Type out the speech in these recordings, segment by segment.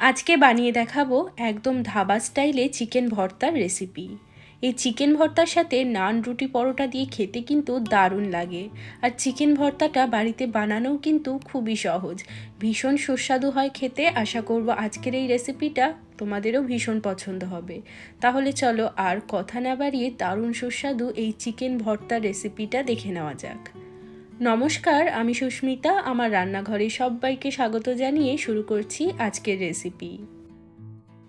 আজকে বানিয়ে দেখাবো একদম ধাবা স্টাইলে চিকেন ভর্তার রেসিপি। এই চিকেন ভর্তার সাথে নান, রুটি, পরোটা দিয়ে খেতে কিন্তু দারুণ লাগে। আর চিকেন ভর্তাটা বাড়িতে বানানোও কিন্তু খুবই সহজ, ভীষণ সুস্বাদু হয় খেতে। আশা করব আজকের এই রেসিপিটা তোমাদেরও ভীষণ পছন্দ হবে। তাহলে চলো আর কথা না বাড়িয়ে দারুণ সুস্বাদু এই চিকেন ভর্তার রেসিপিটা দেখে নেওয়া যাক। নমস্কার, আমি সুস্মিতা। আমার রান্নাঘরে সবাইকে স্বাগত জানিয়ে শুরু করছি আজকের রেসিপি।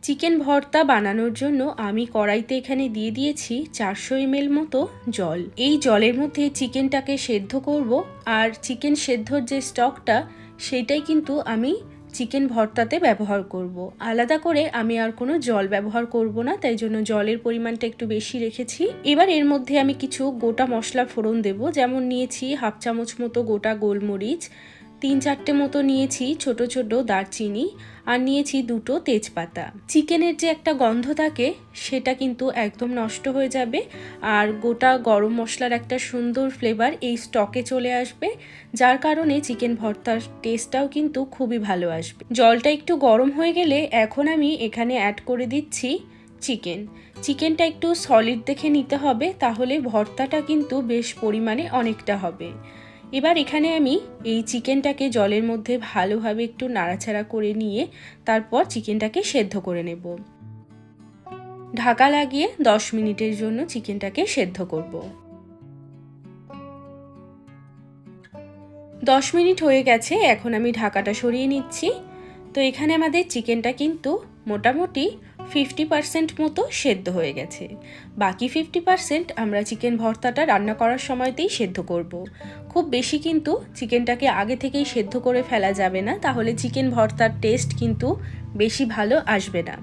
চিকেন ভর্তা বানানোর জন্য আমি কড়াইতে এখানে দিয়ে দিয়েছি 400 ml মতো জল। এই জলের মধ্যে চিকেনটাকে সেদ্ধ করব। আর চিকেন সেদ্ধর যে স্টকটা সেইটাই কিন্তু আমি চিকেন ভর্তাতে ব্যবহার করব। আলাদা করে আমি আর কোনো জল ব্যবহার করব না, তাই জন্য জলের পরিমাণটা একটু বেশি রেখেছি। এবার এর মধ্যে আমি কিছু গোটা মশলা ফোড়ন দেব। যেমন নিয়েছি হাফ চামচ মতো গোটা গোলমরিচ, 3-4টে মতো নিয়েছি ছোট ছোট দারচিনি, আর নিয়েছি 2টো তেজপাতা। চিকেনের যে একটা গন্ধ থাকে সেটা কিন্তু একদম নষ্ট হয়ে যাবে, আর গোটা গরম মশলার একটা সুন্দর ফ্লেভার এই স্টকে চলে আসবে, যার কারণে চিকেন ভর্তার টেস্টটাও কিন্তু খুবই ভালো আসবে। জলটা একটু গরম হয়ে গেলে এখন আমি এখানে অ্যাড করে দিচ্ছি চিকেনটা একটু সলিড দেখে নিতে হবে, তাহলে ভর্তাটা কিন্তু বেশ পরিমাণে অনেকটা হবে। এবার এখানে আমি এই চিকেনটাকে জলের মধ্যে ভালোভাবে একটু নাড়াচাড়া করে নিয়ে তারপর চিকেনটাকে সেদ্ধ করে নেব। ঢাকা লাগিয়ে 10 মিনিটের জন্য চিকেনটাকে সেদ্ধ করব। 10 মিনিট হয়ে গেছে, এখন আমি ঢাকাটা সরিয়ে নিচ্ছি। তো এখানে আমাদের চিকেনটা কিন্তু মোটামুটি 50% মতো সেদ্ধ হয়ে গেছে। বাকি 50% আমরা চিকেন ভর্তাটা রান্না করার সময়তেই সেদ্ধ করব। খুব বেশি কিন্তু চিকেনটাকে আগে থেকেই সেদ্ধ করে ফেলা যাবে না, তাহলে চিকেন ভর্তার টেস্ট কিন্তু বেশি ভালো আসবে না।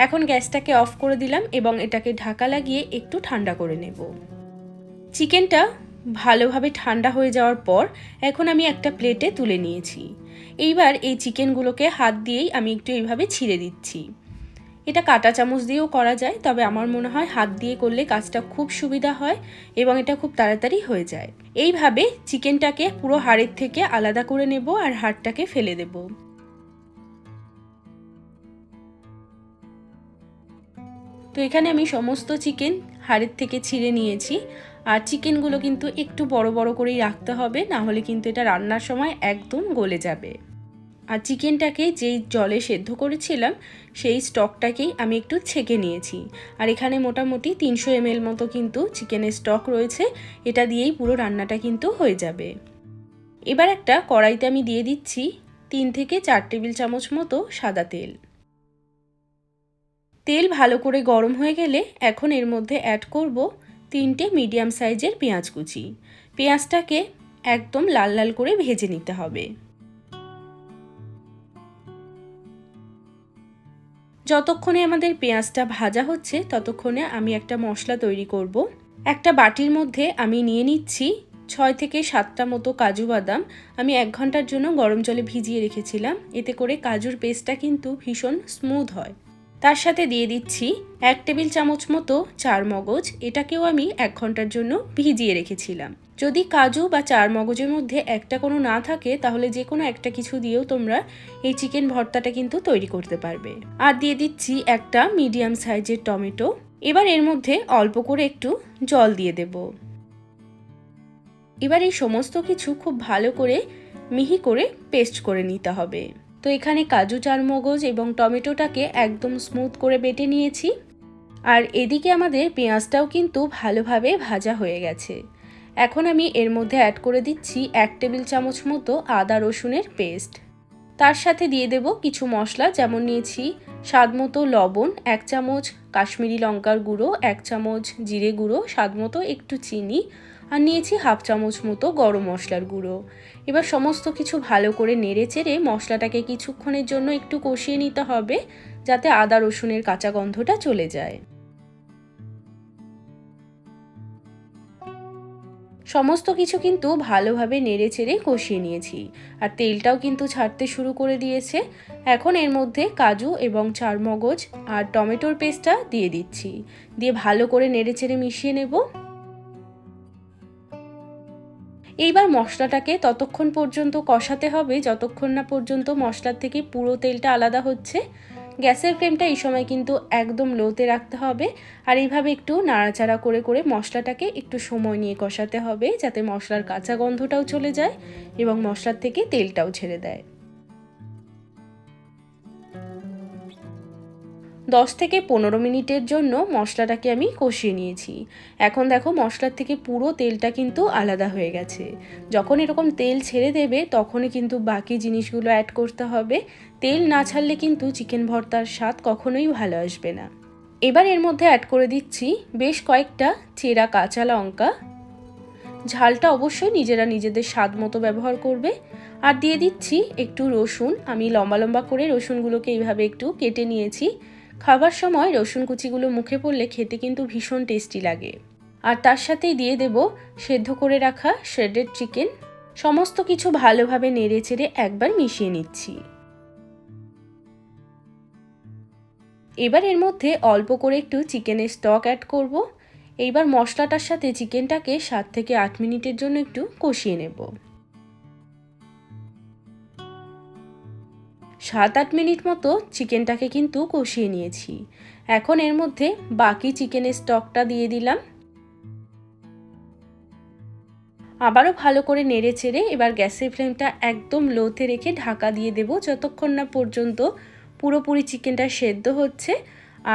এখন গ্যাসটাকে অফ করে দিলাম এবং এটাকে ঢাকা লাগিয়ে একটু ঠান্ডা করে নেব। চিকেনটা ভালোভাবে ঠান্ডা হয়ে যাওয়ার পর এখন আমি একটা প্লেটে তুলে নিয়েছি। এইবার এই চিকেনগুলোকে হাত দিয়েই আমি একটু এইভাবে ছিঁড়ে দিচ্ছি। এটা কাঁটা চামচ দিয়েও করা যায়, তবে আমার মনে হয় হাত দিয়ে করলে কাজটা খুব সুবিধা হয় এবং এটা খুব তাড়াতাড়ি হয়ে যায়। এইভাবে চিকেনটাকে পুরো হাড়ের থেকে আলাদা করে নেব আর হাড়টাকে ফেলে দেব। তো এখানে আমি সমস্ত চিকেন হাড়ের থেকে ছিঁড়ে নিয়েছি। আর চিকেনগুলো কিন্তু একটু বড় বড় করেই রাখতে হবে, না হলে কিন্তু এটা রান্নার সময় একদম গলে যাবে। আর চিকেনটাকে যেই জলে সেদ্ধ করেছিলাম সেই স্টকটাকেই আমি একটু ছেঁকে নিয়েছি। আর এখানে মোটামুটি 300 ml মতো কিন্তু চিকেনের স্টক রয়েছে, এটা দিয়েই পুরো রান্নাটা কিন্তু হয়ে যাবে। এবার একটা কড়াইতে আমি দিয়ে দিচ্ছি 3 থেকে 4 টেবিল চামচ মতো সাদা তেল। তেল ভালো করে গরম হয়ে গেলে এখন এর মধ্যে অ্যাড করব 3টে মিডিয়াম সাইজের পেঁয়াজ কুচি। পেঁয়াজটাকে একদম লাল লাল করে ভেজে নিতে হবে। যতক্ষণে আমাদের পেঁয়াজটা ভাজা হচ্ছে ততক্ষণে আমি একটা মশলা তৈরি করব। একটা বাটির মধ্যে আমি নিয়ে নিচ্ছি 6 থেকে 7টা মতো কাজু বাদাম। আমি 1 ঘন্টার জন্য গরম জলে ভিজিয়ে রেখেছিলাম, এতে করে কাজুর পেস্টটা কিন্তু ভীষণ স্মুথ হয়। তার সাথে দিয়ে দিচ্ছি 1 টেবিল চামচ মতো চারমগজ, এটাকেও আমি 1 ঘন্টার জন্য ভিজিয়ে রেখেছিলাম। যদি কাজু বা চারমগজের মধ্যে একটা কোনো না থাকে তাহলে যে কোনো একটা কিছু দিয়েও তোমরা এই চিকেন ভর্তাটা কিন্তু তৈরি করতে পারবে। আর দিয়ে দিচ্ছি একটা মিডিয়াম সাইজের টমেটো। এবার এর মধ্যে অল্প করে একটু জল দিয়ে দেব। এবার এই সমস্ত কিছু খুব ভালো করে মিহি করে পেস্ট করে নিতে হবে। তো এখানে কাজু, চারমগজ এবং টমেটোটাকে একদম স্মুথ করে বেটে নিয়েছি। আর এদিকে আমাদের পেঁয়াজটাও কিন্তু ভালোভাবে ভাজা হয়ে গেছে। এখন আমি এর মধ্যে অ্যাড করে দিচ্ছি 1 টেবিল চামচ মতো আদা রসুনের পেস্ট। তার সাথে দিয়ে দেব কিছু মশলা, যেমন নিয়েছি স্বাদ মতো লবণ, 1 চামচ কাশ্মীরি লঙ্কার গুঁড়ো, 1 চামচ জিরে গুঁড়ো, স্বাদ মতো একটু চিনি, আর নিয়েছি হাফ চামচ মতো গরম মশলার গুঁড়ো। এবার সমস্ত কিছু ভালো করে নেড়ে চেড়ে মশলাটাকে কিছুক্ষণের জন্য একটু কষিয়ে নিতে হবে, যাতে আদা রসুনের কাঁচা গন্ধটা চলে যায়। সমস্ত কিছু কিন্তু ভালোভাবে নেড়ে চেড়ে কষিয়ে নিয়েছি, আর তেলটাও কিন্তু ছাড়তে শুরু করে দিয়েছে। এখন এর মধ্যে কাজু এবং চারমগজ আর টমেটোর পেস্টটা দিয়ে দিচ্ছি, দিয়ে ভালো করে নেড়ে চেড়ে মিশিয়ে নেব। এইবার মশলাটাকে ততক্ষণ পর্যন্ত কষাতে হবে যতক্ষণ না পর্যন্ত মশলার থেকে পুরো তেলটা আলাদা হচ্ছে। গ্যাসের ফ্লেমটা এই সময় কিন্তু একদম লোতে রাখতে হবে, আর এইভাবে একটু নাড়াচাড়া করে করে মশলাটাকে একটু সময় নিয়ে কষাতে হবে যাতে মশলার কাঁচা গন্ধটাও চলে যায় এবং মশলার থেকে তেলটাও ছেড়ে দেয়। 10 থেকে 15 মিনিটের জন্য মশলাটাকে আমি কষিয়ে নিয়েছি। এখন দেখো মশলার থেকে পুরো তেলটা কিন্তু আলাদা হয়ে গেছে। যখন এরকম তেল ছেড়ে দেবে তখনই কিন্তু বাকি জিনিসগুলো অ্যাড করতে হবে। তেল না ছাড়লে কিন্তু চিকেন ভর্তার স্বাদ কখনোই ভালো আসবে না। এবার এর মধ্যে অ্যাড করে দিচ্ছি বেশ কয়েকটা চেরা কাঁচা লঙ্কা। ঝালটা অবশ্যই নিজেরা নিজেদের স্বাদ মতো ব্যবহার করবে। আর দিয়ে দিচ্ছি একটু রসুন। আমি লম্বা লম্বা করে রসুনগুলোকে এইভাবে একটু কেটে নিয়েছি। খাবার সময় রসুন কুচিগুলো মুখে পড়লে খেতে কিন্তু ভীষণ টেস্টি লাগে। আর তার সাথেই দিয়ে দেব সেদ্ধ করে রাখা শ্রেডেড চিকেন। সমস্ত কিছু ভালোভাবে নেড়ে চেড়ে একবার মিশিয়ে নিচ্ছি। এবার এর মধ্যে অল্প করে একটু চিকেনের স্টক অ্যাড করব। এইবার মশলাটার সাথে চিকেনটাকে 7 থেকে 8 মিনিটের জন্য একটু কষিয়ে নেব। 7-8 মিনিট মতো চিকেনটাকে কিন্তু কষিয়ে নিয়েছি। এখন এর মধ্যে বাকি চিকেনের স্টকটা দিয়ে দিলাম। আবারও ভালো করে নেড়ে চেড়ে এবার গ্যাসের ফ্লেমটা একদম লোতে রেখে ঢাকা দিয়ে দেব যতক্ষণ না পর্যন্ত পুরোপুরি চিকেনটা সেদ্ধ হচ্ছে।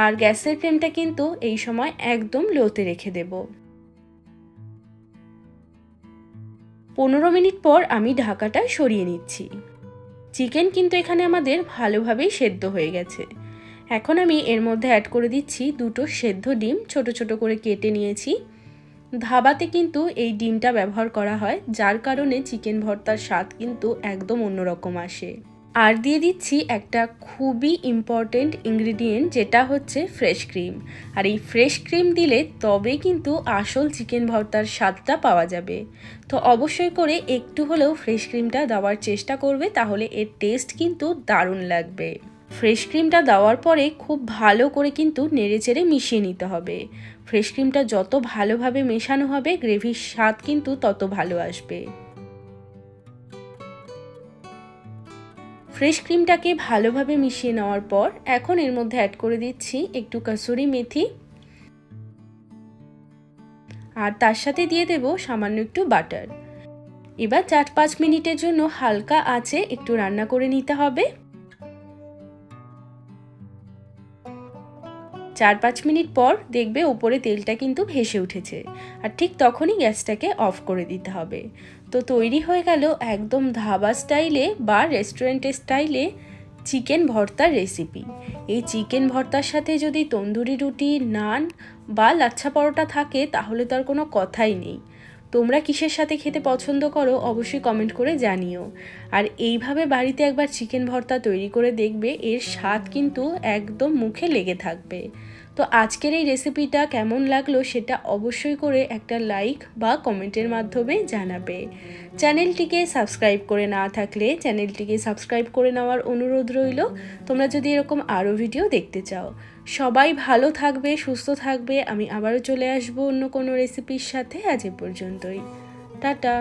আর গ্যাসের ফ্লেমটা কিন্তু এই সময় একদম লোতে রেখে দেব। 15 মিনিট পর আমি ঢাকাটা সরিয়ে নিচ্ছি। চিকেন কিন্তু এখানে আমাদের ভালোভাবেই সেদ্ধ হয়ে গেছে। এখন আমি এর মধ্যে অ্যাড করে দিচ্ছি দুটো সেদ্ধ ডিম ছোট ছোট করে কেটে নিয়েছি। ধাবাতে কিন্তু এই ডিমটা ব্যবহার করা হয়, যার কারণে চিকেন ভর্তার স্বাদ কিন্তু একদম অন্যরকম আসে। আর দিয়ে দিচ্ছি একটা খুবই ইম্পর্টেন্ট ইনগ্রিডিয়েন্ট, যেটা হচ্ছে ফ্রেশ ক্রিম। আর এই ফ্রেশ ক্রিম দিলে তবেই কিন্তু আসল চিকেন ভর্তার স্বাদটা পাওয়া যাবে। তো অবশ্যই করে একটু হলেও ফ্রেশ ক্রিমটা দেওয়ার চেষ্টা করবে, তাহলে এর টেস্ট কিন্তু দারুণ লাগবে। ফ্রেশ ক্রিমটা দেওয়ার পরে খুব ভালো করে কিন্তু নেড়েচেড়ে মিশিয়ে নিতে হবে। ফ্রেশ ক্রিমটা যত ভালোভাবে মেশানো হবে গ্রেভির স্বাদ কিন্তু তত ভালো আসবে। ফ্রেশ ক্রিমটাকে ভালোভাবে মিশিয়ে নেওয়ার পর এখন এর মধ্যে অ্যাড করে দিচ্ছি একটু কাসুরি মেথি। আর তার সাথে দিয়ে দেব সামান্য একটু বাটার। এবার 4-5 মিনিটের জন্য হালকা আঁচে একটু রান্না করে নিতে হবে। 4-5 মিনিট পর দেখবে উপরে তেলটা কিন্তু ভেসে উঠেছে, আর ঠিক তখনই গ্যাসটাকে অফ করে দিতে হবে। তো তৈরি হয়ে গেল একদম ধাবা স্টাইলে বা রেস্টুরেন্টের স্টাইলে চিকেন ভর্তার রেসিপি। এই চিকেন ভর্তার সাথে যদি তন্দুরি রুটি, নান বা লাচ্ছা পরোটা থাকে তাহলে তো আর কোনো কথাই নেই। তোমরা কিসের সাথে খেতে পছন্দ করো অবশ্যই কমেন্ট করে জানিও। আর এইভাবে বাড়িতে একবার চিকেন ভর্তা তৈরি করে দেখবে, এর স্বাদ কিন্তু একদম মুখে লেগে থাকবে। তো আজকের এই রেসিপিটা কেমন লাগলো সেটা অবশ্যই করে একটা লাইক বা কমেন্টের মাধ্যমে জানাবে। চ্যানেলটিকে সাবস্ক্রাইব করে না থাকলে চ্যানেলটিকে সাবস্ক্রাইব করে নেওয়ার অনুরোধ রইল, তোমরা যদি এরকম আরও ভিডিও দেখতে চাও। সবাই ভালো থাকবে, সুস্থ থাকবে। আমি আবারও চলে আসবো অন্য কোনো রেসিপির সাথে। আজ এ পর্যন্তই, টাটা।